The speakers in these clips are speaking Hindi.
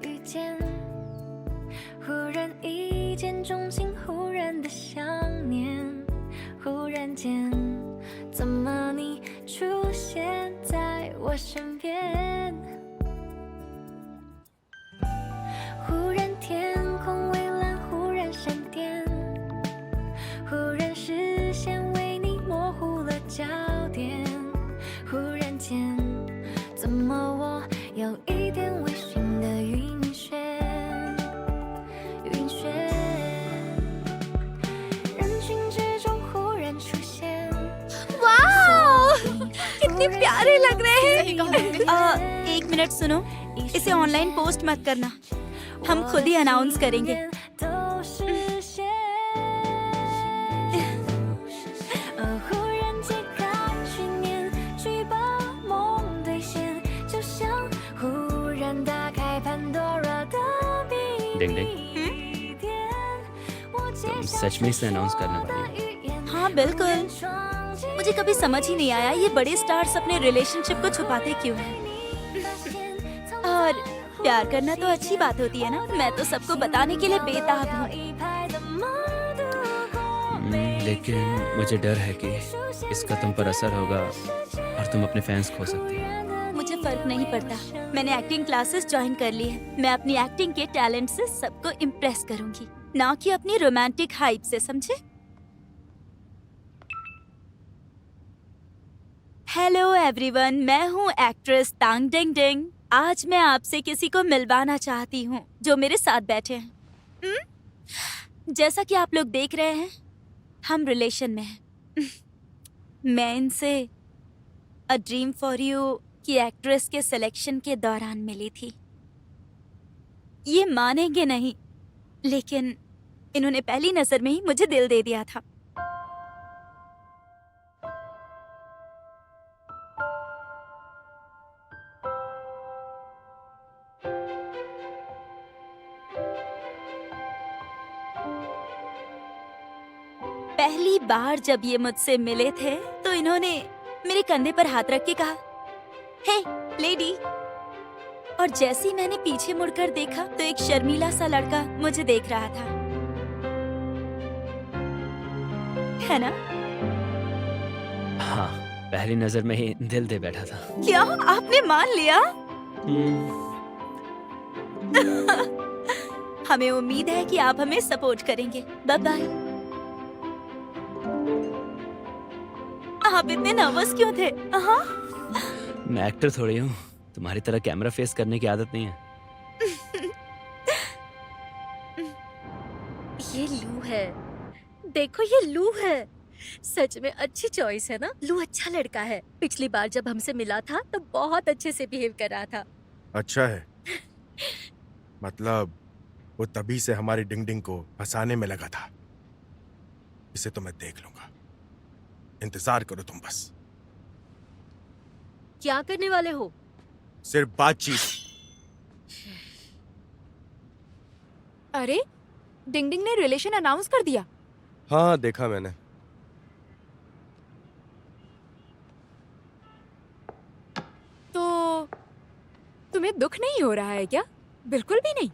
遇见，忽然一见钟情，忽然的想念，忽然间，怎么你出现在我身边？忽然天空蔚蓝，忽然闪电，忽然视线为你模糊了焦点，忽然间，怎么我有一点微醺的晕眩，晕眩，人群之中忽然出现，वाओ, कितने प्यारे लग रहे हैं। एक मिनट सुनो, इसे ऑनलाइन पोस्ट मत करना, हम खुद ही अनाउंस करेंगे। 都实现。忽然揭开去年，举报梦兑现，就像忽然打开潘多拉的秘डिंग डिंग, 密店。我接 तुम 下 सच में इसे अनाउंस करने वाली हो? 语言 हाँ बिल्कुल, 闯进 मुझे कभी समझ ही नहीं आया ये बड़े स्टार्स अपने रिलेशनशिप को छुपाते क्यों हैं। 发现藏 और प्यार करना तो अच्छी बात होती है ना, मैं तो सबको बताने के लिए बेताब हूँ। 一排的马度过 लेकिन मुझे डर है कि इसका तुम पर असर होगा और तुम अपने फैंस खो सकती हो। मुझे फर्क नहीं पड़ता, मैंने एक्टिंग क्लासेस ज्वाइन कर ली है। मैं अपनी एक्टिंग के टैलेंट से सबको इम्प्रेस करूंगी, ना कि अपनी रोमांटिक हाइप से, समझे? हेलो एवरीवन, मैं हूँ एक्ट्रेस तांग डिंग डिंग। आज मैं आपसे किसी को मिलवाना चाहती हूँ जो मेरे साथ बैठे हैं। जैसा कि आप लोग देख रहे हैं, हम रिलेशन में हैं। मैं इनसे अ ड्रीम फॉर यू की एक्ट्रेस के सिलेक्शन के दौरान मिली थी। ये मानेंगे नहीं, लेकिन इन्होंने पहली नजर में ही मुझे दिल दे दिया था। पहली बार जब ये मुझसे मिले थे तो इन्होंने मेरे कंधे पर हाथ रख के कहा, हे लेडी। और जैसे ही मैंने पीछे मुड़कर देखा तो एक शर्मीला सा लड़का मुझे देख रहा था, है ना? हाँ, पहली नजर में ही दिल दे बैठा था। क्या आपने मान लिया? हमें उम्मीद है कि आप हमें सपोर्ट करेंगे। Bye bye. आप इतने नर्वस क्यों थे? हाँ? मैं एक्टर थोड़ी हूँ, तुम्हारी तरह कैमरा फेस करने की आदत नहीं है। ये लू है, देखो ये लू है। सच में अच्छी चॉइस है ना, लू अच्छा लड़का है। पिछली बार जब हमसे मिला था तो बहुत अच्छे से बिहेव कर रहा था। अच्छा है, मतलब वो तभी से हमारी डिंग डिंग को फंसाने में लगा था। इसे तो मैं देख लूंगा, इंतजार करो तुम बस। क्या करने वाले हो? सिर्फ बातचीत। अरे, डिंग डिंग ने रिलेशन अनाउंस कर दिया। हाँ, देखा मैंने। तो तुम्हें दुख नहीं हो रहा है क्या? बिल्कुल भी नहीं।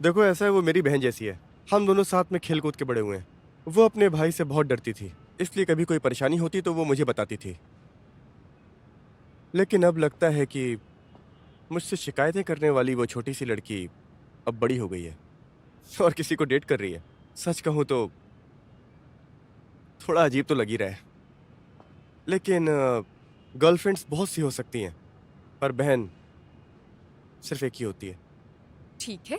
देखो, ऐसा है, वो मेरी बहन जैसी है। हम दोनों साथ में खेल कूद के बड़े हुए हैं। वो अपने भाई से बहुत डरती थी, इसलिए कभी कोई परेशानी होती तो वो मुझे बताती थी। लेकिन अब लगता है कि मुझसे शिकायतें करने वाली वो छोटी सी लड़की अब बड़ी हो गई है और किसी को डेट कर रही है। सच कहूँ तो थोड़ा अजीब तो लग ही रहा है, लेकिन गर्लफ्रेंड्स बहुत सी हो सकती हैं, पर बहन सिर्फ एक ही होती है। ठीक है,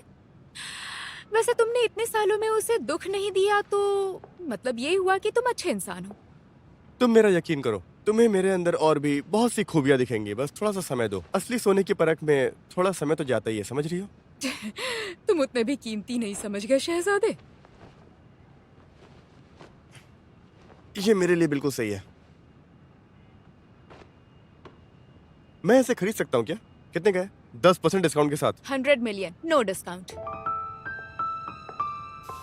वैसे तुमने इतने सालों में उसे दुख नहीं दिया तो मतलब ये हुआ कि तुम अच्छे इंसान हो। तुम मेरा यकीन करो, तुम्हें मेरे अंदर और भी बहुत सी खूबियां दिखेंगी। बस थोड़ा सा समय दो। असली सोने की परख में थोड़ा समय तो जाता ही है, समझ रही हो? तुम उतने भी कीमती नहीं समझ गए शहजादे। ये मेरे लिए बिल्कुल सही है। मैं इसे खरीद सकता हूँ क्या? कितने का है? 10% डिस्काउंट के साथ। 100 मिलियन, नो डिस्काउंट।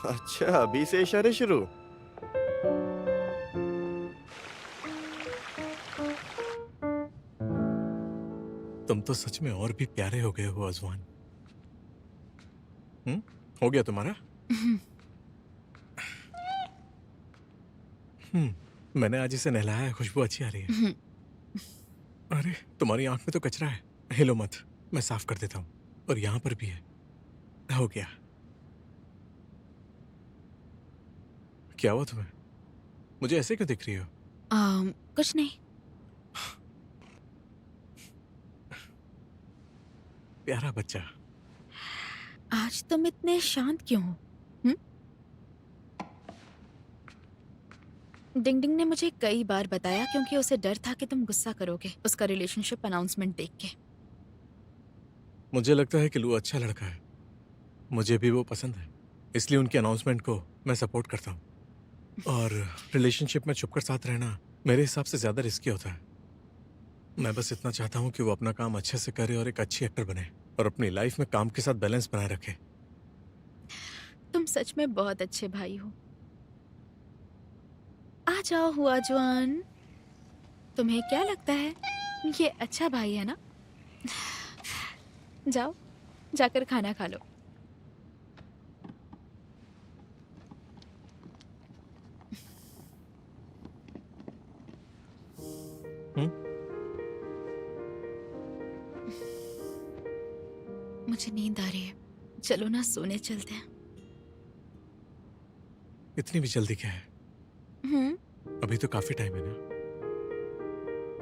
अच्छा, अभी से इशारे शुरू। तुम तुम तो सच में और भी प्यारे हो गए हो अजवान। हो गया तुम्हारा? मैंने आज इसे नहलाया है, खुशबू अच्छी आ रही है। अरे तुम्हारी आंख में तो कचरा है, हिलो मत, मैं साफ कर देता हूँ। और यहाँ पर भी है। हो गया। क्या हुआ तुम्हें? मुझे ऐसे क्यों दिख रही हो? कुछ नहीं। प्यारा बच्चा। आज तुम इतने शांत क्यों हो? डिंग डिंग ने मुझे कई बार बताया क्योंकि उसे डर था कि तुम गुस्सा करोगे उसका रिलेशनशिप अनाउंसमेंट देख के। मुझे लगता है कि लू अच्छा लड़का है, मुझे भी वो पसंद है, इसलिए उनके अनाउंसमेंट को मैं सपोर्ट करता हूँ। और रिलेशनशिप में छुपकर साथ रहना मेरे हिसाब से ज्यादा रिस्की होता है। मैं बस इतना चाहता हूँ कि वो अपना काम अच्छे से करे और एक अच्छी एक्टर बने और अपनी लाइफ में काम के साथ बैलेंस बनाए रखे। तुम सच में बहुत अच्छे भाई हो। आ जाओ हुआ जवान, तुम्हें क्या लगता है ये अच्छा भाई है ना? जाओ जाकर खाना खा लो। मुझे नींद आ रही है, चलो ना सोने चलते हैं। इतनी भी जल्दी क्या है? अभी तो काफी टाइम है ना।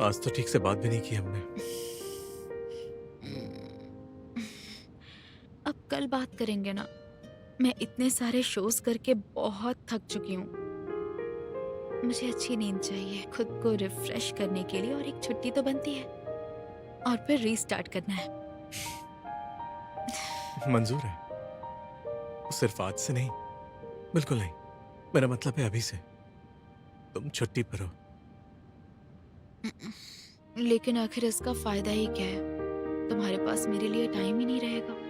आज तो ठीक से बात भी नहीं की हमने। अब कल बात करेंगे ना। मैं इतने सारे शोज करके बहुत थक चुकी हूँ। मुझे अच्छी नींद चाहिए खुद को रिफ्रेश करने के लिए, और एक छुट्टी तो बनती है और फिर रीस्टार्ट करना है। मंजूर है, सिर्फ आज से नहीं, बिल्कुल नहीं। मेरा मतलब है अभी से। तुम छुट्टी पर हो। लेकिन आखिर इसका फायदा ही क्या है? तुम्हारे पास मेरे लिए टाइम ही नहीं रहेगा।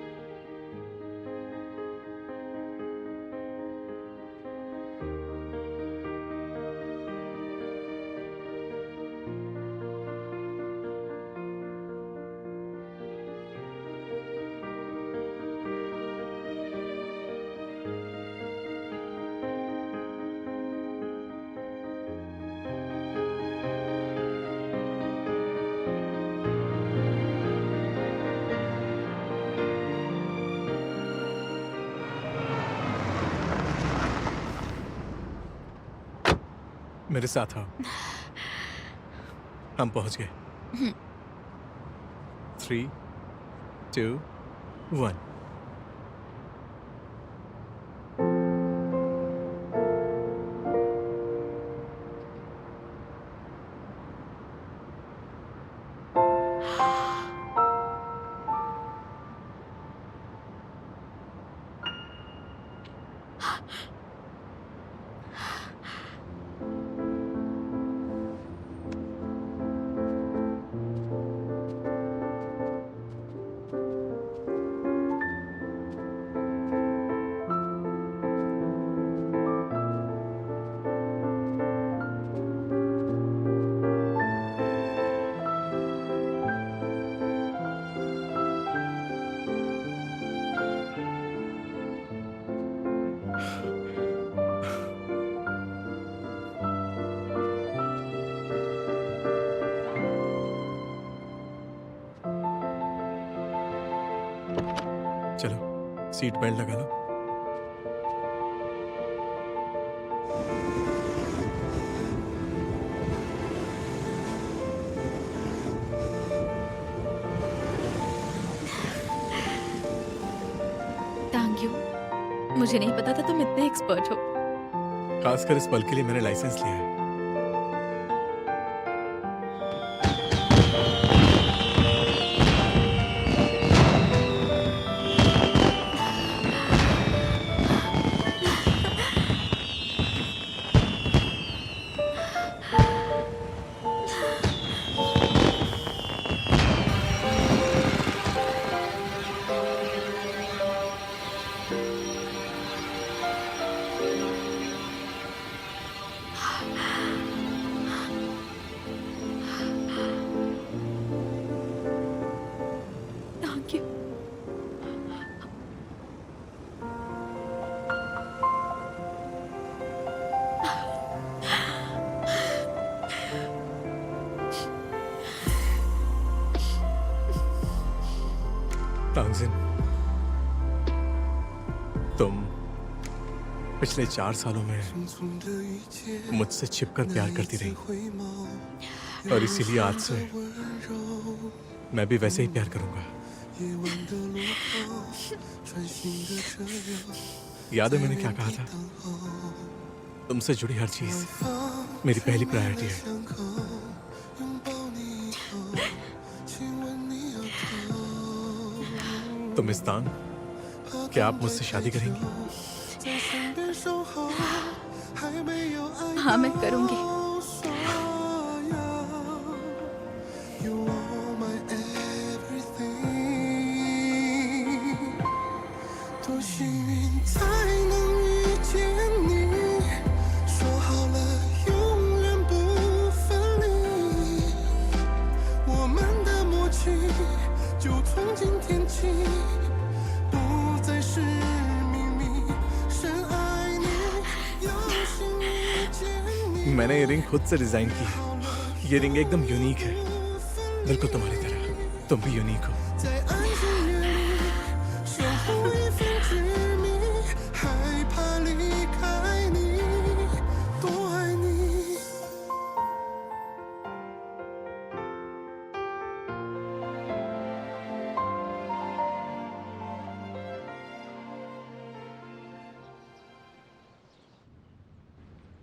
मेरे साथ आओ, हम पहुंच गए। 3, 2, 1। चलो सीट बेल्ट लगा लो। Thank you. मुझे नहीं पता था तुम इतने एक्सपर्ट हो। खासकर इस पल के लिए मैंने लाइसेंस लिया है। तुम पिछले 4 सालों में मुझसे छिपकर प्यार करती रही और इसीलिए आज से मैं भी वैसे ही प्यार करूंगा। याद है मैंने क्या कहा था? तुमसे जुड़ी हर चीज मेरी पहली प्रायोरिटी है। तुम इस्तान, क्या आप मुझसे शादी करेंगी? हाँ, मैं करूंगी। मैंने ये रिंग खुद से डिजाइन की है। ये रिंग एकदम यूनिक है, बिल्कुल तुम्हारी तरह। तुम भी यूनिक हो।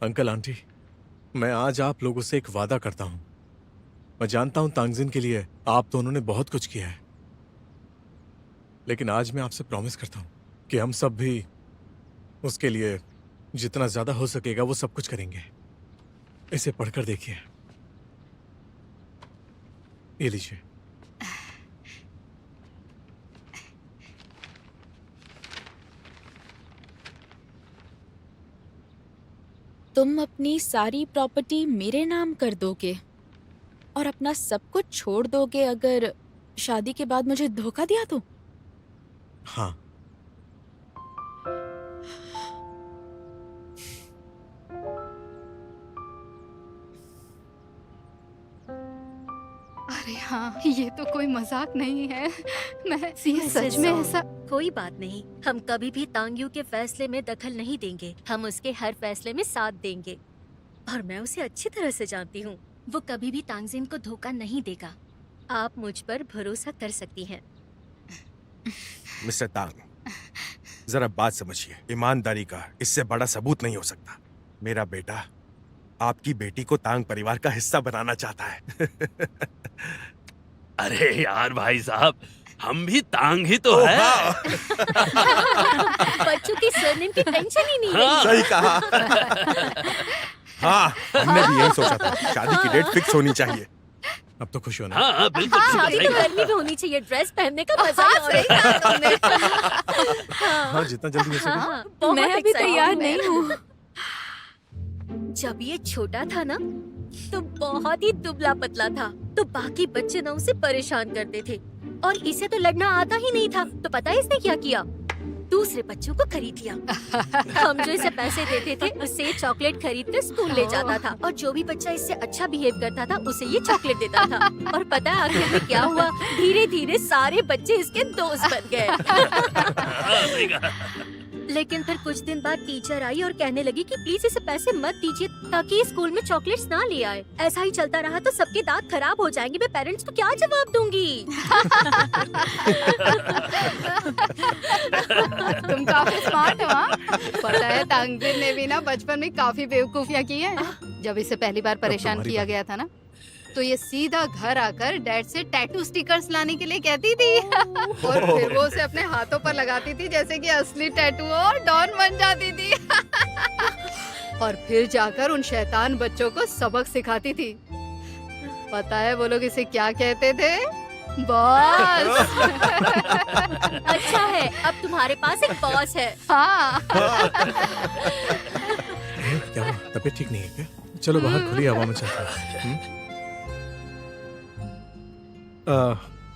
अंकल आंटी, मैं आज आप लोगों से एक वादा करता हूं। मैं जानता हूं तांगजिन के लिए आप दोनों ने बहुत कुछ किया है, लेकिन आज मैं आपसे प्रॉमिस करता हूं कि हम सब भी उसके लिए जितना ज्यादा हो सकेगा वो सब कुछ करेंगे। इसे पढ़कर देखिए। ये लीजिए। तुम अपनी सारी प्रॉपर्टी मेरे नाम कर दोगे और अपना सब कुछ छोड़ दोगे अगर शादी के बाद मुझे धोखा दिया तो? हाँ। अरे हाँ, ये तो कोई मजाक नहीं है। मैं ये सच में ऐसा। कोई बात नहीं, हम कभी भी तांगयू के फैसले में दखल नहीं देंगे। हम उसके हर फैसले में साथ देंगे और मैं उसे अच्छी तरह से जानती हूँ। वो कभी भी तांगजिन को धोखा नहीं देगा। आप मुझ पर भरोसा कर सकती हैं। मिस्टर तांग, जरा बात समझिए। ईमानदारी का इससे बड़ा सबूत नहीं हो सकता। मेरा बेटा आपकी बेटी को तांग परिवार का हिस्सा बनाना चाहता है। अरे यार भाई साहब, हम भी तांग ही तो है। बच्चों की सरनेम की टेंशन ही नहीं है। सही कहा। हाँ, हमने भी यही सोचा था। शादी की डेट फिक्स होनी चाहिए। अब तो खुश होना। हाँ बिल्कुल। शादी तो गर्मी में होनी चाहिए। ड्रेस पहनने का मजा ही और है। हाँ, जितना जल्दी हो सके। बहुत मैं अभी excited तैयार हूँ। नहीं हूँ। जब ये छोटा था ना तो बहुत ही दुबला पतला था, तो बाकी बच्चे ना उसे परेशान करते थे और इसे तो लड़ना आता ही नहीं था। तो पता है इसने क्या किया? दूसरे बच्चों को खरीद लिया। हम जो इसे पैसे देते थे उससे चॉकलेट खरीद कर स्कूल ले जाता था और जो भी बच्चा इससे अच्छा बिहेव करता था उसे ये चॉकलेट देता था। और पता है आखिर में क्या हुआ? धीरे धीरे सारे बच्चे इसके दोस्त बन गए। लेकिन फिर कुछ दिन बाद टीचर आई और कहने लगी कि प्लीज इसे पैसे मत दीजिए ताकि स्कूल में चॉकलेट्स ना ले आए। ऐसा ही चलता रहा तो सबके दांत खराब हो जाएंगे। मैं पेरेंट्स को क्या जवाब दूंगी? तुम काफी स्मार्ट हो। हाँ? पता है तांगजिन ने भी ना बचपन में काफी बेवकूफियां की हैं। जब इसे पहली बार परेशान तुम्हारी किया बात। गया था ना, तो ये सीधा घर आकर डैड से टैटू स्टिकर्स लाने के लिए कहती थी। और फिर वो उसे अपने हाथों पर लगाती थी जैसे कि असली टैटू हो और डॉन बन जाती थी। और फिर जाकर उन शैतान बच्चों को सबक सिखाती थी। पता है वो लोग इसे क्या कहते थे? बॉस। अच्छा है, अब तुम्हारे पास एक बॉस है। हाँ। क्या हुआ? तबीयत ठीक नहीं है क्या? चलो बाहर खुली हवा में चलते हैं।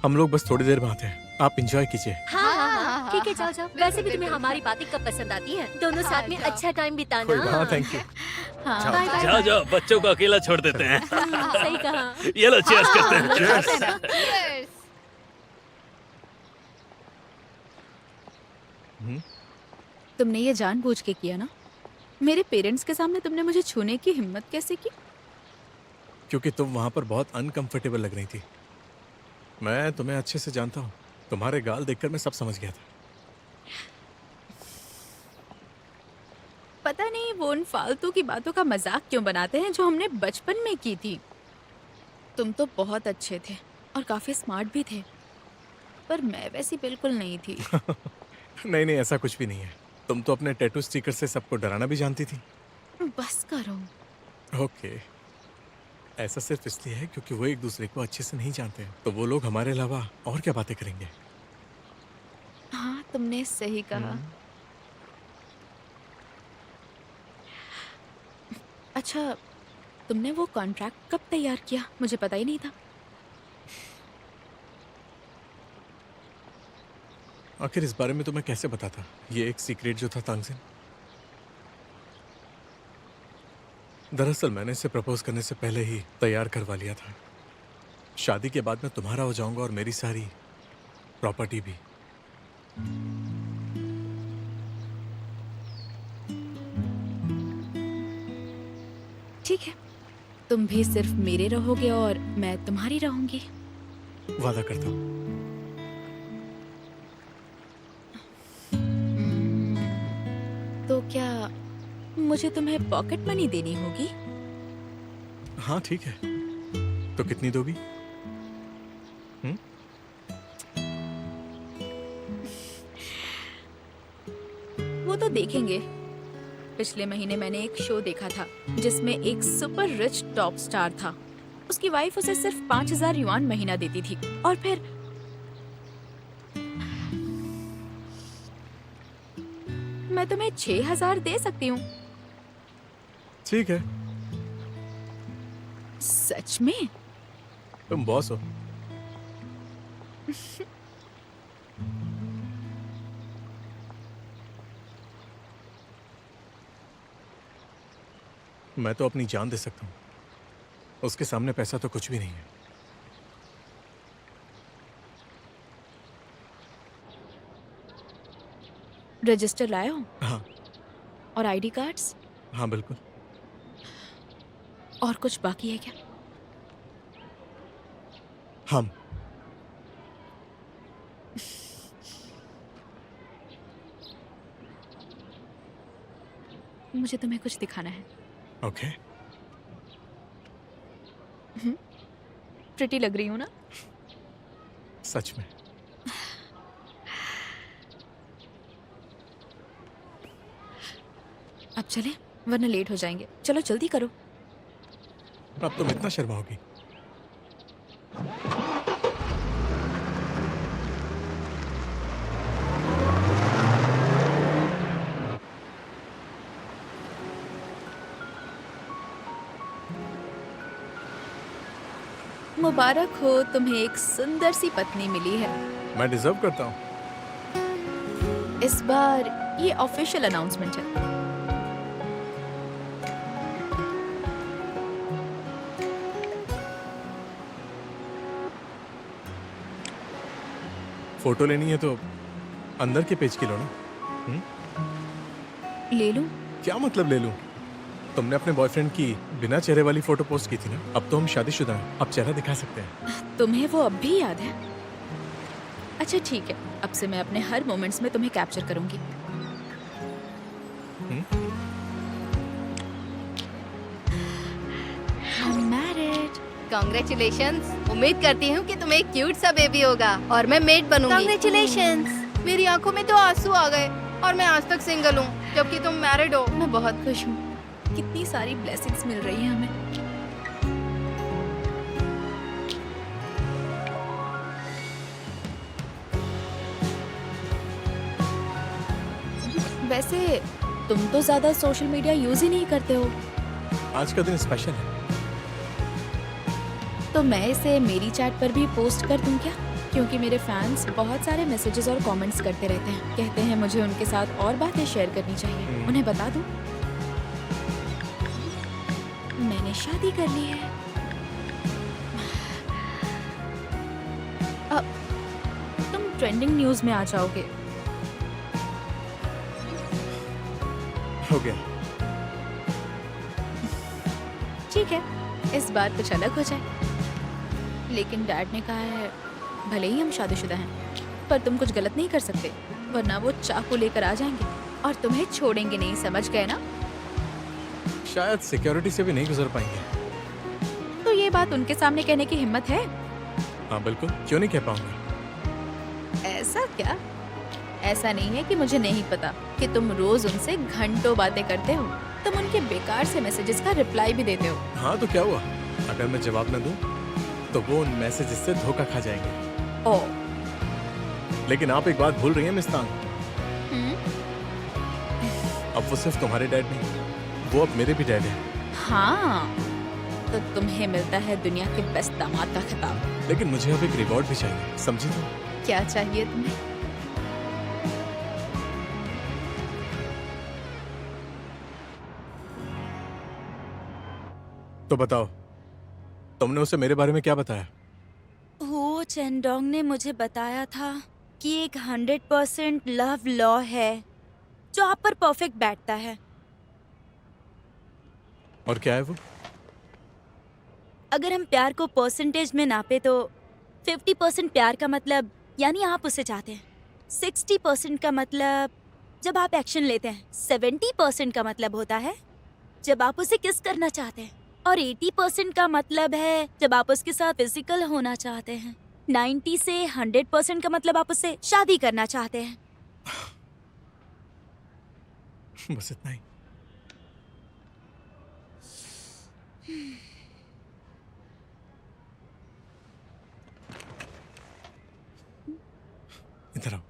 हम लोग बस थोड़ी देर में आते हैं। आप एंजॉय कीजिए। हाँ, ठीक है, जाओ जाओ। वैसे भी तुम्हें हमारी बातें कब पसंद आती हैं? दोनों साथ में अच्छा टाइम बिताना। हाँ, थैंक यू। Bye bye. जाओ जाओ, बच्चों को अकेला छोड़ देते हैं। सही कहा। ये लो, चीयर्स करते हैं। Cheers. तुमने ये जानबूझ के किया ना? मेरे पेरेंट्स के सामने तुमने मुझे छूने की हिम्मत कैसे की? क्योंकि तुम वहां पर बहुत अनकंफर्टेबल लग रही थी। मैं तुम्हें अच्छे से जानता हूँ। तुम्हारे गाल देखकर मैं सब समझ गया था। पता नहीं वो उन फालतू की बातों का मजाक क्यों बनाते हैं जो हमने बचपन में की थी। तुम तो बहुत अच्छे थे और काफी स्मार्ट भी थे, पर मैं वैसी बिल्कुल नहीं थी। नहीं नहीं, ऐसा कुछ भी नहीं है। तुम तो अपने टैटू स्टिकर से सबको डराना भी जानती थी। बस करो। ओके, ऐसा सिर्फ इसलिए है क्योंकि वो एक दूसरे को अच्छे से नहीं जानते हैं, तो वो लोग हमारे अलावा और क्या बातें करेंगे। हाँ, तुमने सही कहा। अच्छा, तुमने वो कॉन्ट्रैक्ट कब तैयार किया? मुझे पता ही नहीं था। आखिर इस बारे में तुम्हें कैसे बताता? ये एक सीक्रेट जो था तांगजिन। दरअसल मैंने इसे प्रपोज करने से पहले ही तैयार करवा लिया था। शादी के बाद मैं तुम्हारा हो जाऊंगा और मेरी सारी प्रॉपर्टी भी। ठीक है, तुम भी सिर्फ मेरे रहोगे और मैं तुम्हारी रहूंगी। वादा करता हूँ। तो क्या मुझे तुम्हें पॉकेट मनी देनी होगी? हाँ ठीक है, तो कितनी दोगी? वो तो देखेंगे। पिछले महीने मैंने एक शो देखा था जिसमें एक सुपर रिच टॉप स्टार था। उसकी वाइफ उसे सिर्फ 5,000 युआन महीना देती थी और फिर मैं तुम्हें 6,000 दे सकती हूँ। ठीक है। सच में? तुम बॉस हो। मैं तो अपनी जान दे सकता हूँ, उसके सामने पैसा तो कुछ भी नहीं है। रजिस्टर लाए हो? हाँ। और आईडी कार्ड्स? हाँ बिल्कुल। और कुछ बाकी है क्या? हम मुझे तुम्हें कुछ दिखाना है। ओके। प्रिटी लग रही हूँ ना? सच में। अब चलें, वरना लेट हो जाएंगे। चलो जल्दी करो। अब तुम इतना शर्माओगी? मुबारक हो, तुम्हें एक सुंदर सी पत्नी मिली है। मैं डिजर्व करता हूँ। इस बार ये ऑफिशियल अनाउंसमेंट है। फोटो लेनी है तो अंदर के पेज की लो ना। ले लूं? क्या मतलब ले लूं? तुमने अपने बॉयफ्रेंड की बिना चेहरे वाली फोटो पोस्ट की थी ना। अब तो हम शादीशुदा हैं, अब चेहरा दिखा सकते हैं। तुम्हें वो अब भी याद है? अच्छा ठीक है, अब से मैं अपने हर मोमेंट्स में तुम्हें कैप्चर करूंगी। मैरिड। कांग्रेचुलेशंस। उम्मीद करती हूँ कि तुम्हें एक क्यूट सा बेबी होगा और मैं मेड बनूंगी। कांग्रेचुलेशंस। मेरी आंखों में तो आंसू आ गए और मैं आज तक सिंगल हूँ जबकि तुम मैरिड हो। मैं बहुत खुश हूँ। कितनी सारी ब्लेसिंग्स मिल रही हैं हमें। वैसे तुम तो ज्यादा सोशल मीडिया यूज ही नहीं करते हो। आज का दिन स्पेशल है। तो मैं इसे मेरी चैट पर भी पोस्ट कर दूं क्या? क्योंकि मेरे फैंस बहुत सारे मैसेजेस और कमेंट्स करते रहते हैं। कहते हैं मुझे उनके साथ और बातें शेयर करनी चाहिए। उन्हें बता दूं मैंने शादी कर ली है। अब तुम ट्रेंडिंग न्यूज में आ जाओगे। हो गया। ठीक है, इस बार कुछ अलग हो जाए। लेकिन डैड ने कहा है भले ही हम शादीशुदा हैं, पर तुम कुछ गलत नहीं कर सकते, वरना वो चाकू लेकर आ जाएंगे और तुम्हें छोड़ेंगे नहीं, समझ गए ना? शायद सिक्योरिटी से भी नहीं गुजर पाएंगे। तो ये बात उनके सामने कहने की हिम्मत है? हाँ बिल्कुल, क्यों नहीं कह पाऊंगा। ऐसा क्या? ऐसा नहीं है कि मुझे नहीं पता कि तुम रोज उनसे घंटों बातें करते हो, तुम उनके बेकार से मैसेजेस का रिप्लाई भी देते हो। हाँ तो क्या हुआ, अगर मैं जवाब न दूं तो वो उन मैसेजेस से धोखा खा जाएंगे। ओ, लेकिन आप एक बात भूल रही हैं मिस तांग, हम्म, अब वो सिर्फ तुम्हारे डैड नहीं, वो अब मेरे भी डैड हैं। हाँ, तो तुम्हें मिलता है दुनिया के बेस्ट दामाद का खिताब। लेकिन मुझे अब एक रिवॉर्ड भी चाहिए, समझी तुम? क्या चाहिए तुम्हें? तो बताओ, तुमने उसे मेरे बारे में क्या बताया? वो चेंडोंग ने मुझे बताया था कि एक 100% लव लॉ है जो आप पर परफेक्ट बैठता है। और क्या है वो? अगर हम प्यार को परसेंटेज में नापे तो 50% प्यार का मतलब यानी आप उसे चाहते हैं, 60% का मतलब जब आप एक्शन लेते हैं, 70% का मतलब होता है जब आप उसे किस करना चाहते हैं, और 80% का मतलब है जब आप उसके साथ फिजिकल होना चाहते हैं। 90 से 100% का मतलब आप उससे शादी करना चाहते हैं। बस इतना ही। इधर आओ।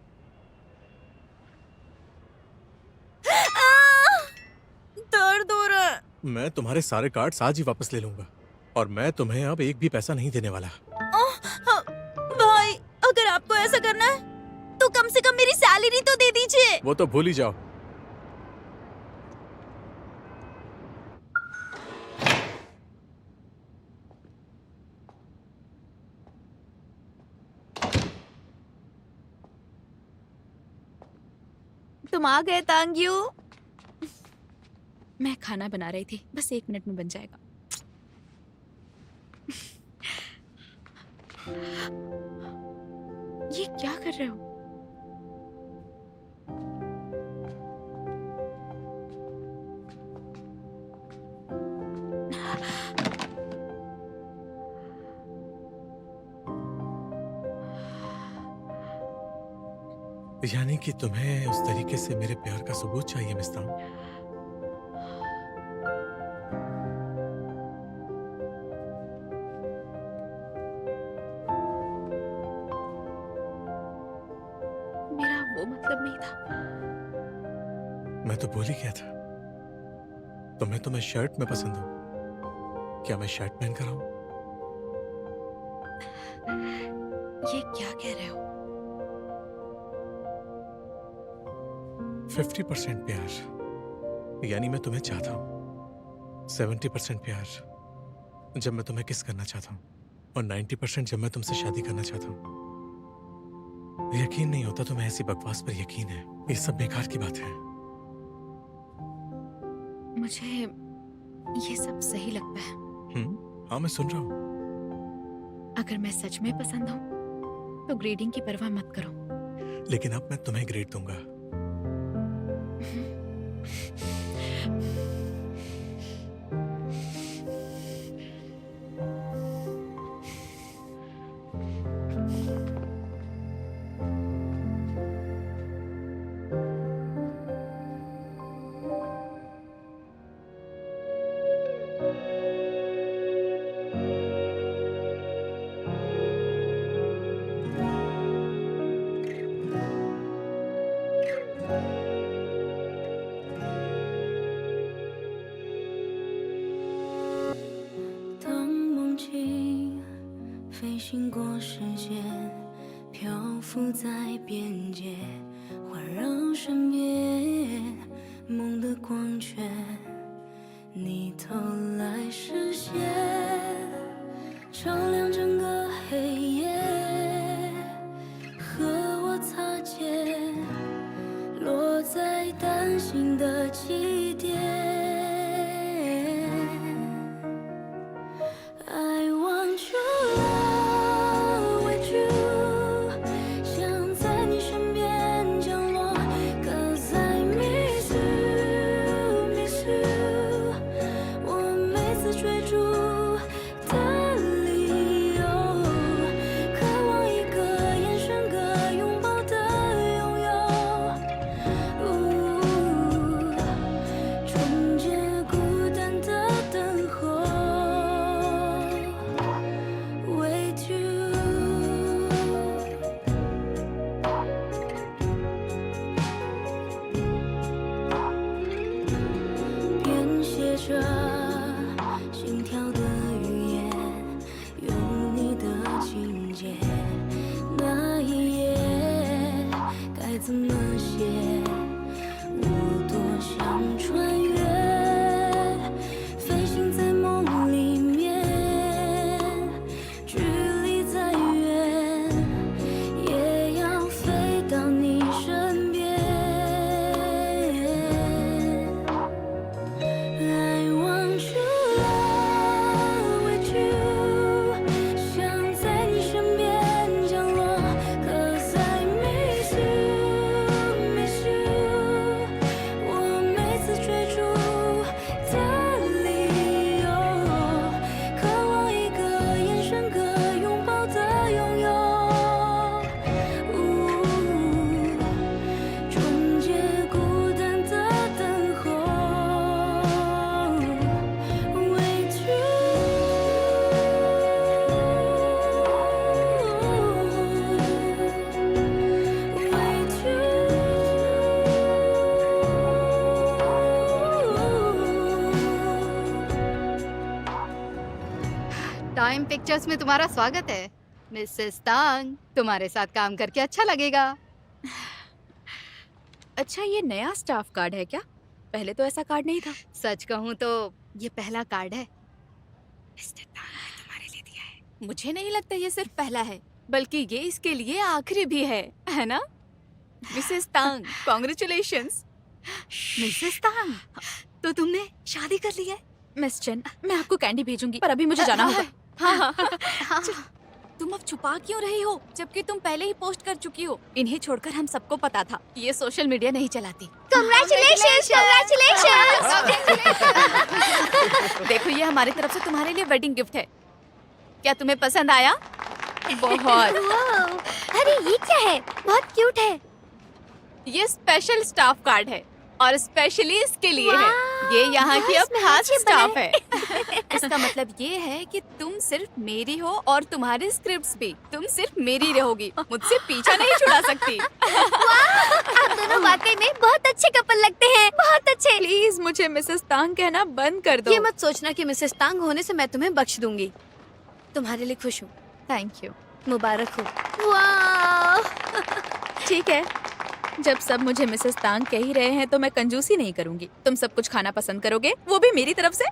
दर्द हो रहा है। मैं तुम्हारे सारे कार्ड्स आज ही वापस ले लूंगा और मैं तुम्हें अब एक भी पैसा नहीं देने वाला। भाई, अगर आपको ऐसा करना है तो कम से कम मेरी सैलरी तो दे दीजिए। वो तो भूल ही जाओ। तुम आ गए तांग्यू। मैं खाना बना रही थी, बस 1 मिनट में बन जाएगा। ये क्या कर रहे हो? यानी कि तुम्हें उस तरीके से मेरे प्यार का सबूत चाहिए मिस्तान? मेरा वो मतलब नहीं था। मैं तो भूल ही गया था। तुम्हें तो मैं शर्ट में पसंद हूँ। क्या मैं शर्ट पहन कर आऊं? ये क्या कह रहे हो? 50% प्यार यानी मैं तुम्हें चाहता हूँ, 70% प्यार जब मैं तुम्हें किस करना चाहता हूँ, और 90% जब मैं तुमसे शादी करना चाहता हूँ। यकीन नहीं होता तुम्हें ऐसी बकवास पर यकीन है। ये सब बेकार की बात है। मुझे ये सब सही लगता है। हाँ मैं सुन रहा हूँ। अगर मैं सच में पसंद हूँ तो ग्रेडिंग की परवाह मत करो। लेकिन अब मैं तुम्हें ग्रेड दूंगा। 在担心的起点。I want your love with you， 想在你身边降落 ，Cause I miss you, miss you。我每次追逐的理由，渴望一个眼神，个拥抱的拥有。终结孤单的等候。With you， 编写着心跳的语言，有你的情节。那一页该怎么写？我多想穿越，飞行在梦里面，距离再远，也要飞到你身边。I want your love with you， 想在你身边降落 ，Cause I miss you, miss you。我每次追逐的理由，渴望一个眼神，个拥抱的拥有。终结孤单的等候。With time pictures में तुम्हारा स्वागत है मिसेस तांग। तुम्हारे साथ काम करके अच्छा लगेगा। अच्छा, ये नया स्टाफ कार्ड है क्या? पहले तो ऐसा कार्ड नहीं था। सच कहूँ तो ये पहला कार्ड है। मिस्टर तांग ने तुम्हारे लिए दिया है। मुझे नहीं लगता ये सिर्फ पहला है, बल्कि ये इसके लिए आखिरी भी है ना? मिसेस तांग, कॉन्ग्रेचुलेशंस। मिसेस तांग, तो तुमने शादी कर ली है? मिस चेन, मैं आपको कैंडी भेजूंगी, पर अभी मुझे जाना होगा। हाँ। तुम अब छुपा क्यों रही हो, जबकि तुम पहले ही पोस्ट कर चुकी हो? इन्हें छोड़कर हम सबको पता था ये सोशल मीडिया नहीं चलाती। Congratulations, देखो, ये हमारी तरफ से तुम्हारे लिए वेडिंग गिफ्ट है। क्या तुम्हें पसंद आया? बहुत। अरे ये क्या है? बहुत क्यूट है। ये स्पेशल स्टाफ कार्ड है और स्पेशली इसके लिए है। ये यहाँ की अब खास स्टाफ है। इसका मतलब ये है कि तुम सिर्फ मेरी हो और तुम्हारी स्क्रिप्ट्स भी। तुम सिर्फ मेरी रहोगी, मुझसे पीछा नहीं छुड़ा सकती। आप दोनों वाकई में बहुत अच्छे कपल लगते हैं, बहुत अच्छे। प्लीज मुझे मिसेस तांग कहना बंद कर दो। ये मत सोचना कि मिसेस तांग होने से मैं तुम्हें बख्श दूंगी। तुम्हारे लिए खुश हूँ। Thank you. मुबारक हो। वाह। ठीक है, जब सब मुझे मिसेस तांग कह ही रहे हैं तो मैं कंजूसी नहीं करूंगी। तुम सब कुछ खाना पसंद करोगे, वो भी मेरी तरफ से।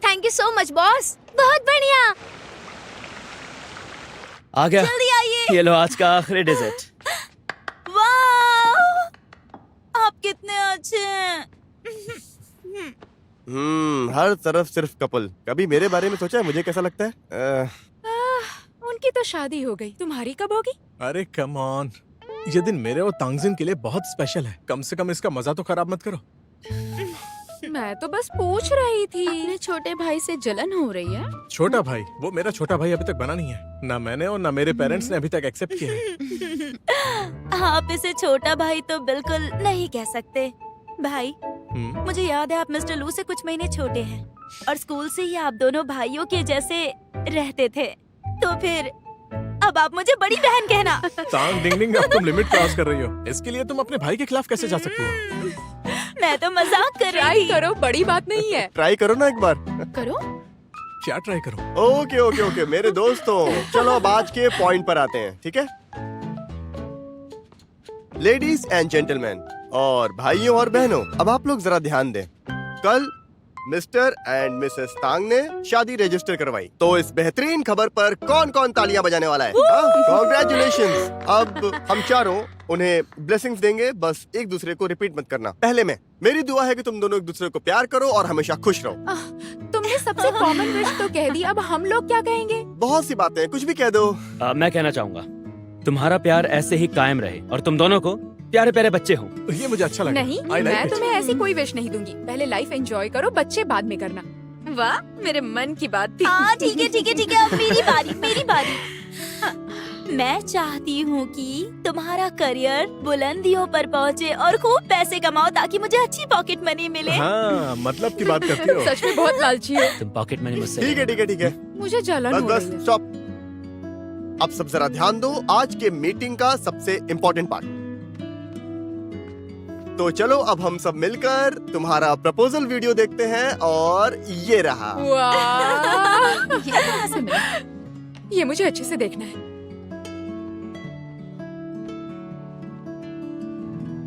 Thank you so much boss, बहुत बढ़िया। आ गया। जल्दी आइए। ये लो आज का आखिरी डेजर्ट। वाह, आप कितने अच्छे हैं। हर तरफ सिर्फ कपल। कभी मेरे बारे में सोचा है मुझे कैसा लगता है? उनकी तो शादी हो गई, तुम्हारी कब होगी? अरे कम ऑन, ये दिन मेरे और तांगजिन के लिए बहुत स्पेशल है। कम से कम इसका मजा तो खराब मत करो। मैं तो बस पूछ रही थी। अपने छोटे भाई से जलन हो रही है? छोटा भाई? वो मेरा छोटा भाई अभी तक बना नहीं है। ना मैंने और ना मेरे पेरेंट्स ने अभी तक एक्सेप्ट किया है। आप इसे छोटा भाई तो बिल्कुल नहीं कह सकते। भाई, मुझे याद है आप मिस्टर लू से कुछ महीने छोटे हैं और स्कूल से ही आप दोनों भाइयों के जैसे रहते थे। तो फिर अब आप मुझे बड़ी बहन कहना। तांग डिंग डिंग, अब तुम लिमिट क्रॉस कर रही हो। इसके लिए तुम अपने भाई के खिलाफ कैसे जा सकती हो? मैं तो मजाक कर रही ट्राई थी। करो, बड़ी बात नहीं है। ट्राई करो ना एक बार। करो। क्या ट्राई करो? ओके ओके ओके मेरे दोस्तों, चलो अब आज के पॉइंट पर आते हैं, ठीक है? लेडीज एंड जेंटलमैन और भाइयों और बहनों, अब आप लोग जरा ध्यान दें। कल मिस्टर एंड मिसेस तांग ने शादी रजिस्टर करवाई। तो इस बेहतरीन खबर पर कौन कौन तालियां बजाने वाला है? कॉन्ग्रेचुलेशंस। अब हम चारों उन्हें ब्लेसिंग्स देंगे, बस एक दूसरे को रिपीट मत करना। पहले मैं, मेरी दुआ है कि तुम दोनों एक दूसरे को प्यार करो और हमेशा खुश रहो। तुमने सबसे कॉमन विश तो कह दी, अब हम लोग क्या कहेंगे? बहुत सी बातें, कुछ भी कह दो। मैं कहना चाहूंगा तुम्हारा प्यार ऐसे ही कायम रहे और तुम दोनों को प्यारे प्यारे बच्चे हों। ये मुझे अच्छा लगा। नहीं, I like मैं it. तुम्हें ऐसी कोई विश नहीं दूंगी। पहले लाइफ एंजॉय करो, बच्चे बाद में करना। वाह, मेरे मन की बात थी। हाँ ठीक है ठीक है ठीक है, अब मेरी बारी मेरी बारी। हाँ, मैं चाहती हूँ कि तुम्हारा करियर बुलंदियों पर पहुँचे और खूब पैसे कमाओ ताकि मुझे अच्छी पॉकेट मनी मिले। हाँ, मतलब की बात करती हो। सच में बहुत लालची हो। तुम पॉकेट मनी मुझसे ठीक है ठीक है ठीक है, मुझे जलन बस हो बस रही है। स्टॉप। अब सब जरा ध्यान दो, आज के मीटिंग का सबसे इम्पोर्टेंट पार्ट। तो चलो अब हम सब मिलकर तुम्हारा प्रपोजल वीडियो देखते हैं और ये रहा। वाह, ये कहाँ से मिला? ये मुझे अच्छे से देखना है।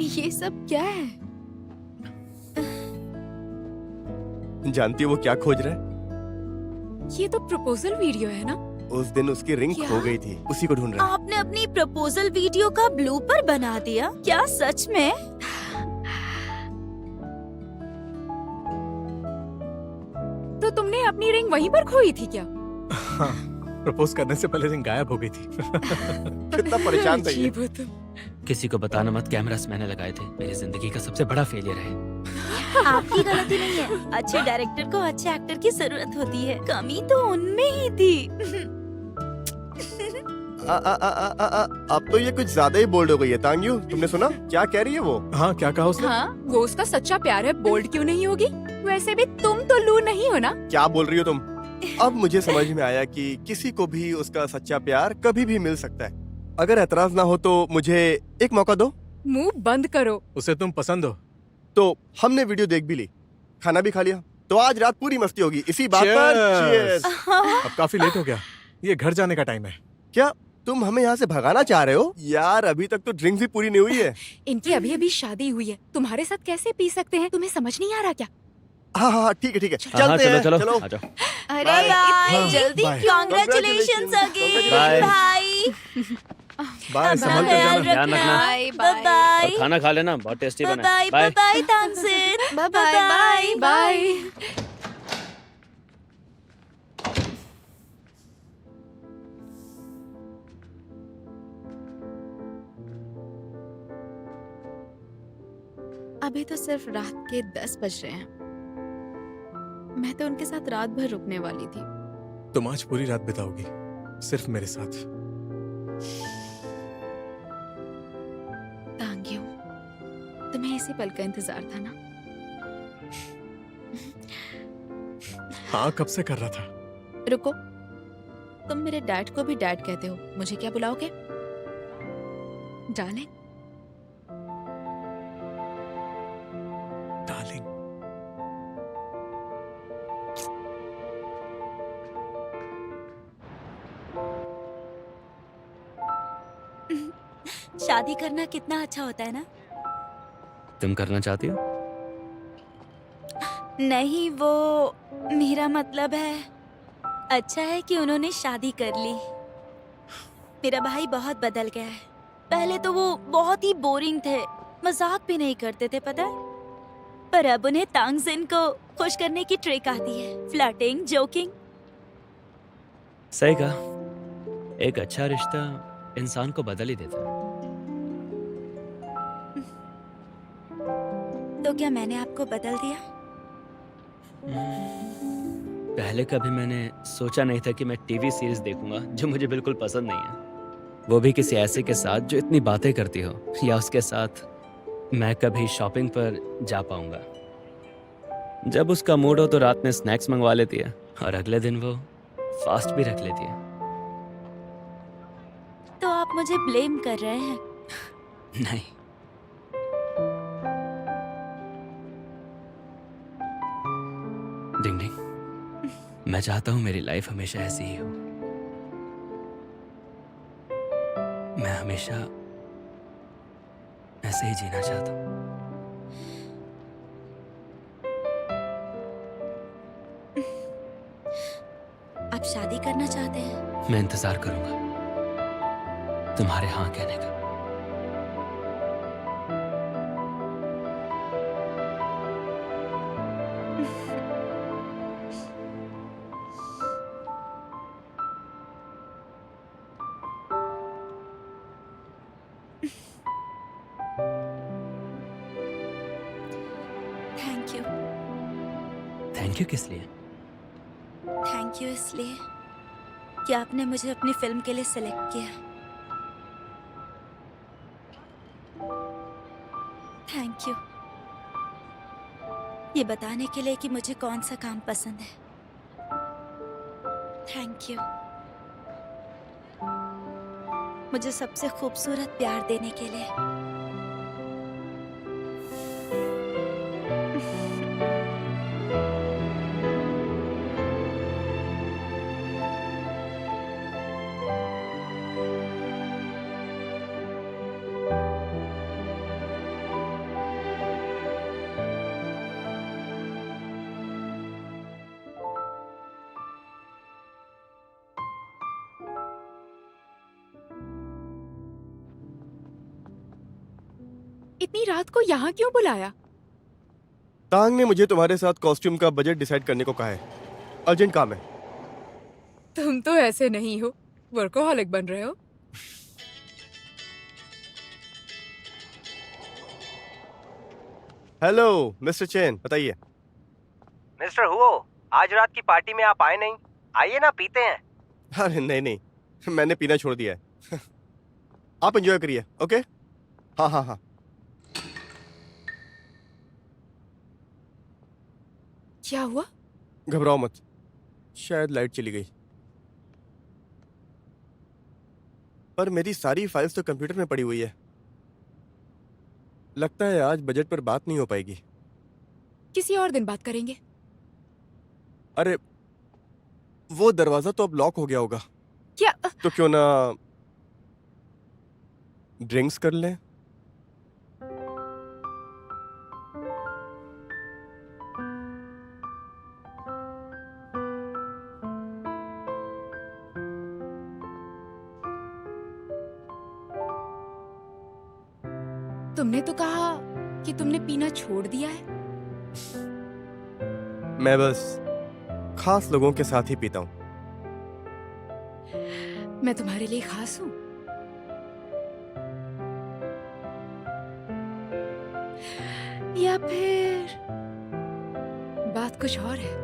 ये सब क्या है? जानती हो वो क्या खोज रहा है? ये तो प्रपोजल वीडियो है ना? उस दिन उसकी रिंग क्या? खो गई थी, उसी को ढूंढ रहा है। आपने अपनी प्रपोजल वीडियो का ब्लूपर बना दिया क्या सच में? तो तुमने अपनी रिंग वहीं पर खोई थी क्या? हाँ, प्रपोज करने से पहले रिंग गायब हो गई थी। कितना परेशान था ये। अजीब हो तुम। किसी को बताना मत, कैमरास मैंने लगाए थे। मेरी जिंदगी का सबसे बड़ा फेलियर है। आपकी गलती नहीं है। अच्छे डायरेक्टर को अच्छे एक्टर की जरूरत होती है, कमी तो उनमें ही थी। अब तो ये कुछ ज्यादा ही बोल्ड हो गई है। तांग्यू, तुमने सुना क्या कह रही है वो? हाँ, क्या कहा उसने? हाँ, वो उसका सच्चा प्यार है, बोल्ड क्यों नहीं होगी? वैसे भी तुम तो लू नहीं हो ना? क्या बोल रही हो तुम? अब मुझे समझ में आया कि किसी को भी उसका सच्चा प्यार कभी भी मिल सकता है। अगर एतराज ना हो तो मुझे एक मौका दो। मुंह बंद करो। उसे तुम पसंद हो? तो हमने वीडियो देख भी ली, खाना भी खा लिया, तो आज रात पूरी मस्ती होगी इसी बात पर। Cheers! Cheers! अब काफी लेट हो गया, ये घर जाने का टाइम है। क्या तुम हमें यहाँ से भगाना चाह रहे हो? यार अभी तक तो ड्रिंक्स भी पूरी नहीं हुई है। इनकी अभी अभी शादी हुई है, तुम्हारे साथ कैसे पी सकते हैं? तुम्हें समझ नहीं आ रहा क्या? हाँ हाँ ठीक है ठीक है, हाँ, चलते हैं। चलो चलो आ जाओ। अरे Bye. बाय, हाँ, जल्दी bye. Congratulations again Bye. भाई। बाय, संभल कर जाना। ध्यान रखना। बाय बाय और खाना खा लेना, बहुत टेस्टी बना बाय है। Bye bye. Bye Tansen, bye bye bye. अभी तो सिर्फ रात के 10 बज रहे हैं। मैं तो उनके साथ रात भर रुकने वाली थी। तुम आज पूरी रात बिताओगी सिर्फ मेरे साथ। तांग्यू, तुम्हें इसी पल का इंतजार था ना? हाँ, कब से कर रहा था। रुको, तुम मेरे डैड को भी डैड कहते हो, मुझे क्या बुलाओगे? डार्लिंग। डार्लिंग। शादी करना कितना अच्छा होता है ना? तुम करना चाहती हो? नहीं, वो मेरा मतलब है, अच्छा है कि उन्होंने शादी कर ली। मेरा भाई बहुत बदल गया है। पहले तो वो बहुत ही बोरिंग थे, मजाक भी नहीं करते थे पता है? पर अब उन्हें तांगजिन को खुश करने की ट्रिक आती है, फ्लर्टिंग, जोकिंग। सही कहा, एक अच्छा रिश्ता इंसान को बदल ही देता है। तो क्या मैंने आपको बदल दिया? पहले कभी मैंने सोचा नहीं था कि मैं टीवी सीरीज देखूंगा जो मुझे बिल्कुल पसंद नहीं है, वो भी किसी ऐसे के साथ जो इतनी बातें करती हो, या उसके साथ मैं कभी शॉपिंग पर जा पाऊंगा। जब उसका मूड हो तो रात में स्नैक्स मंगवा लेती है और अगले दिन वो फास्ट भी रख लेती है। तो आप मुझे ब्लेम कर रहे हैं? नहीं, डिंग डिंग, मैं चाहता हूं मेरी लाइफ हमेशा ऐसी ही हो। मैं हमेशा ऐसे ही जीना चाहता हूं। शादी करना चाहते हैं? मैं इंतजार करूंगा तुम्हारे हाँ कहने का। Thank you. थैंक यू किस लिए? थैंक यू इसलिए कि आपने मुझे अपनी फिल्म के लिए सिलेक्ट किया। थैंक यू ये बताने के लिए कि मुझे कौन सा काम पसंद है। थैंक यू मुझे सबसे खूबसूरत प्यार देने के लिए। इतनी रात को यहाँ क्यों बुलाया? तांग ने मुझे तुम्हारे साथ कॉस्ट्यूम का बजट डिसाइड करने को कहा है। अर्जेंट काम है। तुम तो ऐसे नहीं हो, वर्कोहॉलिक बन रहे हो। हेलो मिस्टर चेन, बताइए। मिस्टर हुओ, आज रात की पार्टी में आप आए नहीं। आइए ना, पीते हैं। अरे नहीं, मैंने पीना छोड़ दिया है। आप एंजॉय करिए, ओके? हाँ। क्या हुआ? घबराओ मत, शायद लाइट चली गई। पर मेरी सारी फाइल्स तो कंप्यूटर में पड़ी हुई है। लगता है आज बजट पर बात नहीं हो पाएगी। किसी और दिन बात करेंगे। अरे वो दरवाजा तो अब लॉक हो गया होगा। क्या? तो क्यों ना ड्रिंक्स कर लें? तुमने तो कहा कि तुमने पीना छोड़ दिया है। मैं बस खास लोगों के साथ ही पीता हूँ। मैं तुम्हारे लिए खास हूँ। या फिर बात कुछ और है?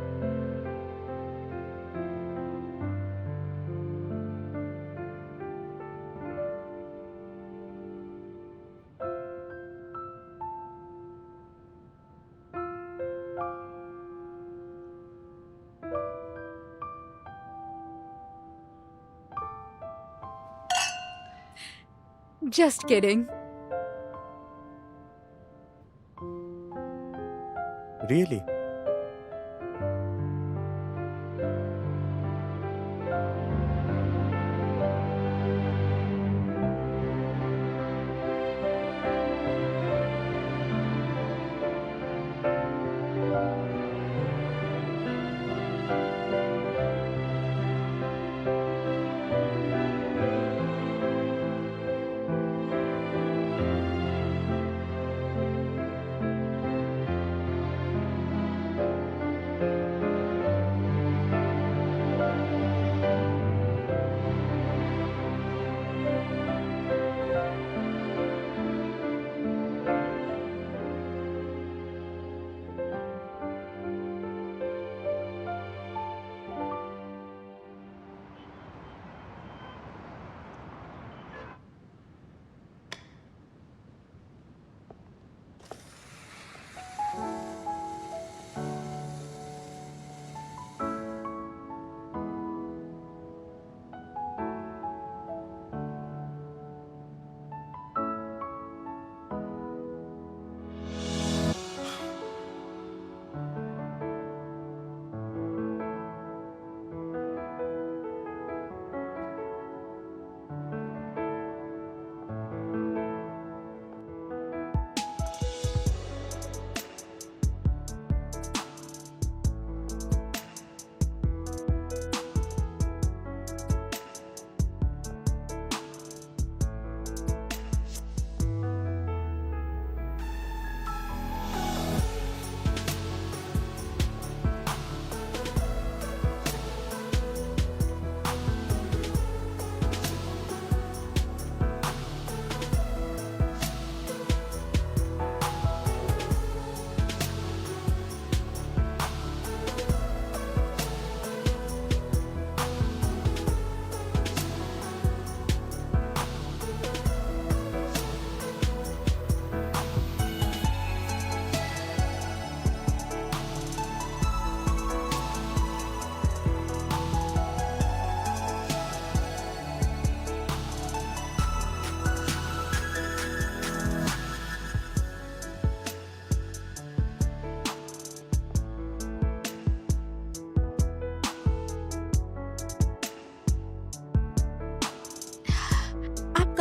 Just kidding. Really?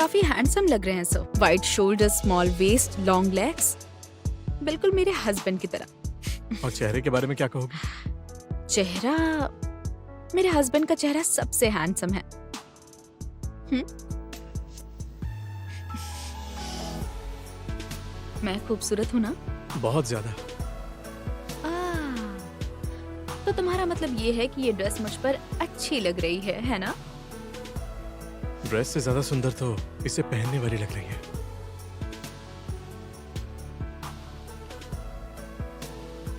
काफी हैंडसम लग रहे हैं sir. Wide shoulder, small waist, long legs, बिल्कुल मेरे हस्बैंड की तरह। और चेहरे के बारे में क्या कहोगे? चेहरा, मेरे हस्बैंड का चेहरा सबसे हैंडसम है। मैं खूबसूरत हूँ ना? बहुत ज्यादा। तो तुम्हारा मतलब ये है कि ये ड्रेस मुझ पर अच्छी लग रही है ना? ड्रेस से ज्यादा सुंदर तो इसे पहनने वाली लग रही है।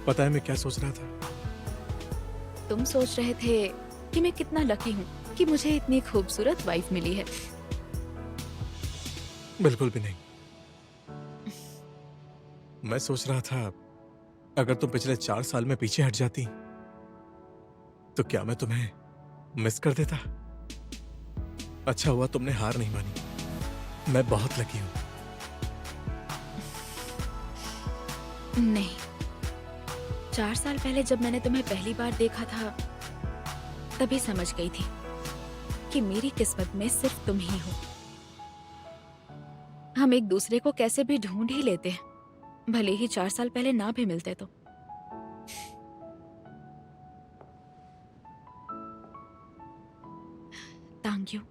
पता है मैं क्या सोच रहा था? तुम सोच रहे थे कि मैं कितना लकी हूँ कि मुझे इतनी खूबसूरत वाइफ मिली है। बिल्कुल भी नहीं। मैं सोच रहा था अगर तुम पिछले 4 साल में पीछे हट जाती तो क्या मैं तुम्हें मिस कर देता? अच्छा हुआ तुमने हार नहीं मानी। मैं बहुत लकी हूं। नहीं, 4 साल पहले जब मैंने तुम्हें पहली बार देखा था तभी समझ गई थी कि मेरी किस्मत में सिर्फ तुम ही हो। हम एक दूसरे को कैसे भी ढूंढ ही लेते हैं, भले ही 4 साल पहले ना भी मिलते तो। Thank you.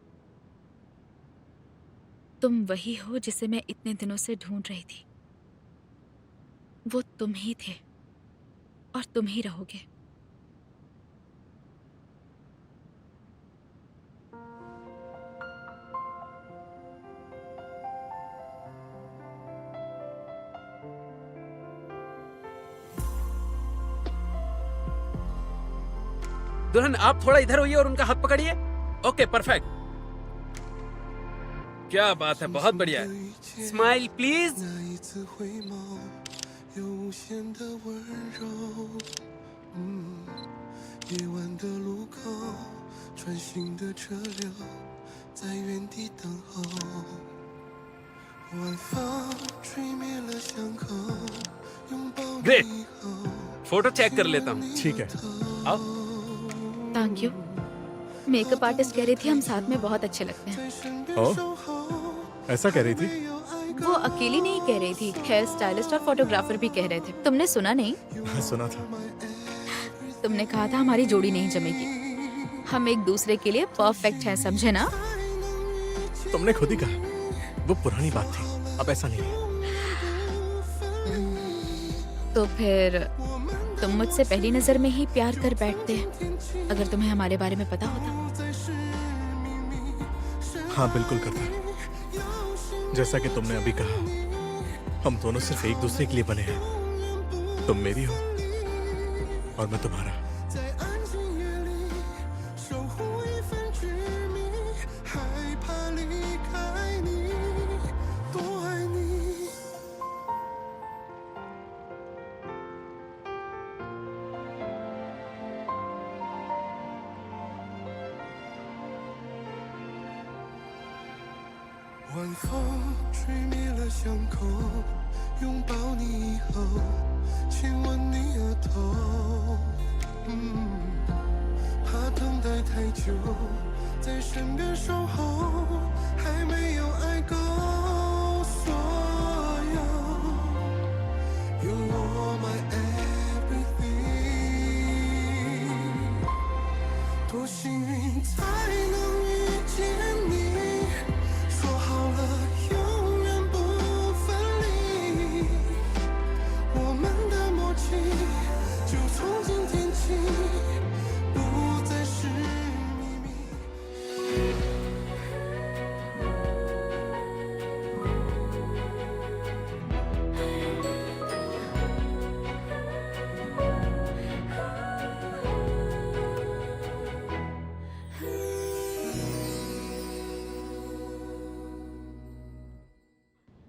तुम वही हो जिसे मैं इतने दिनों से ढूंढ रही थी। वो तुम ही थे और तुम ही रहोगे। दुल्हन आप थोड़ा इधर होइए और उनका हाथ पकड़िए। ओके परफेक्ट, क्या बात है, बहुत बढ़िया है। Smile please. Great, photo check कर लेता हूँ। ठीक है, आओ। Thank you. मेकअप आर्टिस्ट कह रही थी हम साथ में बहुत अच्छे लगते हैं। ओह, ऐसा कह रही थी? वो अकेली नहीं कह रही थी, हेयर स्टाइलिस्ट और फोटोग्राफर भी कह रहे थे। तुमने सुना नहीं? हाँ, सुना था। तुमने कहा था हमारी जोड़ी नहीं जमेगी। हम एक दूसरे के लिए परफेक्ट हैं, समझे ना? तुमने खुद ही कहा। वो पुरानी बात थी, अब ऐसा नहीं है। तो फिर तुम मुझसे पहली नजर में ही प्यार कर बैठते, अगर तुम्हें हमारे बारे में पता होता। हाँ, बिल्कुल करता। जैसा कि तुमने अभी कहा, हम दोनों सिर्फ एक दूसरे के लिए बने हैं। तुम मेरी हो और मैं तुम्हारा।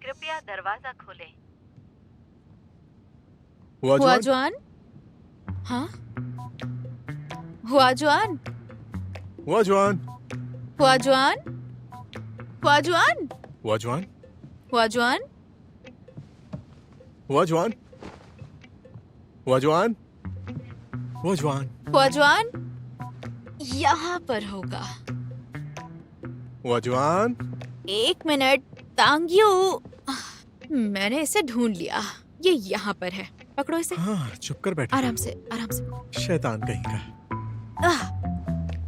कृपया दरवाजा खोलें। हुआ जवान? हाँ, हुआ जवान? हुआ जवान? हुआ जवान? हुआ जवान? हुआ जवान? हुआ जवान? हुआ जवान? हुआ जवान? हुआ जवान? हुआ जवान? यहाँ पर होगा। हुआ जवान? एक मिनट तांग्यू, मैंने इसे ढूंढ लिया। ये यहाँ पर है, पकड़ो इसे। हाँ, चुप कर बैठो। आराम से, आराम से। शैतान कहीं का।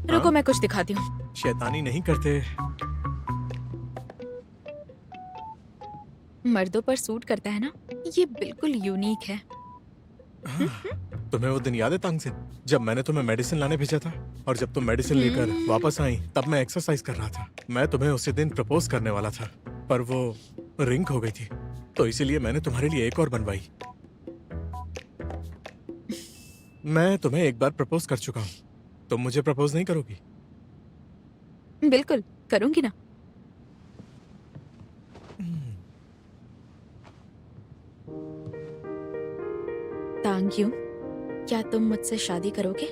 रुको, मैं कुछ दिखाती हूँ। शैतानी नहीं करते। मर्दों पर सूट करता है ना, ये बिल्कुल यूनिक है। हाँ, तुम्हें वो दिन याद है तांगसेन, जब मैंने तुम्हें मेडिसिन लाने भेजा था और जब तुम मेडिसिन लेकर वापस आई तब मैं एक्सरसाइज कर रहा था। मैं तुम्हें उसी दिन प्रपोज करने वाला था पर वो रिंग हो गई थी, तो इसीलिए मैंने तुम्हारे लिए एक और बनवाई। मैं तुम्हें एक बार प्रपोज कर चुका हूँ, तुम मुझे प्रपोज नहीं करोगी? बिल्कुल करूंगी ना। तांग्यू, क्या तुम मुझसे शादी करोगे?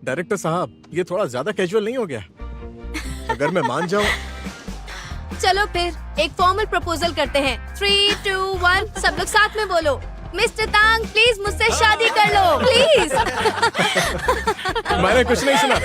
डायरेक्टर साहब, ये थोड़ा ज्यादा कैजुअल नहीं हो गया? अगर मैं मान जाऊं। चलो फिर एक फॉर्मल प्रपोजल करते हैं। 3, 2, 1 सब लोग साथ में बोलो। मिस्टर तांग प्लीज मुझसे शादी कर लो प्लीज। मैंने कुछ नहीं सुना।